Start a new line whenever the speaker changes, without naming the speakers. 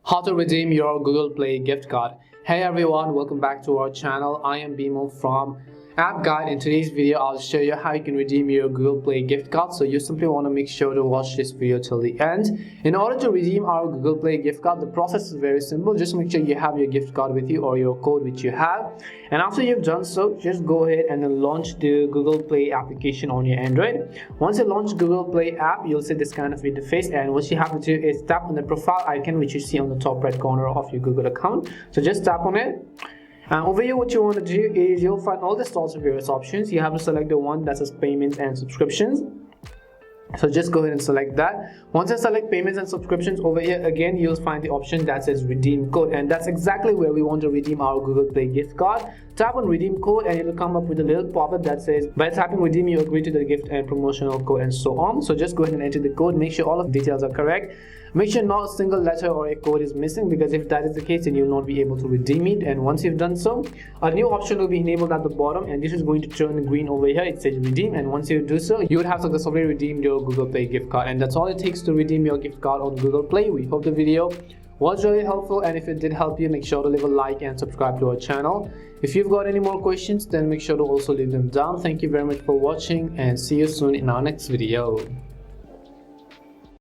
How to redeem your Google Play gift card. Hey everyone, welcome back to our channel. I am Bimo from App Guide. In today's video, I'll show you how you can redeem your Google Play gift card. So you simply want to make sure to watch this video till the end. In order to redeem our Google Play gift card, the process is very simple. Just make sure you have your gift card with you or your code which you have. And after you've done so, just go ahead and then launch the Google Play application on your Android. Once you launch Google Play app, you'll see this kind of interface, and what you have to do is tap on the profile icon which you see on the top right corner of your Google account. So just tap on it. Over here, what you want to do is you'll find all the sorts of various options. You have to select the one that says payments and subscriptions. So just go ahead and select that. Once you select payments and subscriptions, over here again you'll find the option that says redeem code, and that's exactly where we want to redeem our Google Play gift card. Tap on redeem code and it will come up with a little pop-up that says by tapping redeem you agree to the gift and promotional code and so on. So just go ahead and enter the code. Make sure all of the details are correct. Make sure not a single letter or a code is missing, because if that is the case then you'll not be able to redeem it. And once you've done so, a new option will be enabled at the bottom, and this is going to turn green over here. It says redeem, and once you do so, you would have successfully redeemed your Google Play gift card. And that's all it takes to redeem your gift card on Google Play. We hope the video was really helpful, and if it did help you, make sure to leave a like and subscribe to our channel. If you've got any more questions, then make sure to also leave them down. Thank you very much for watching, and see you soon in our next video.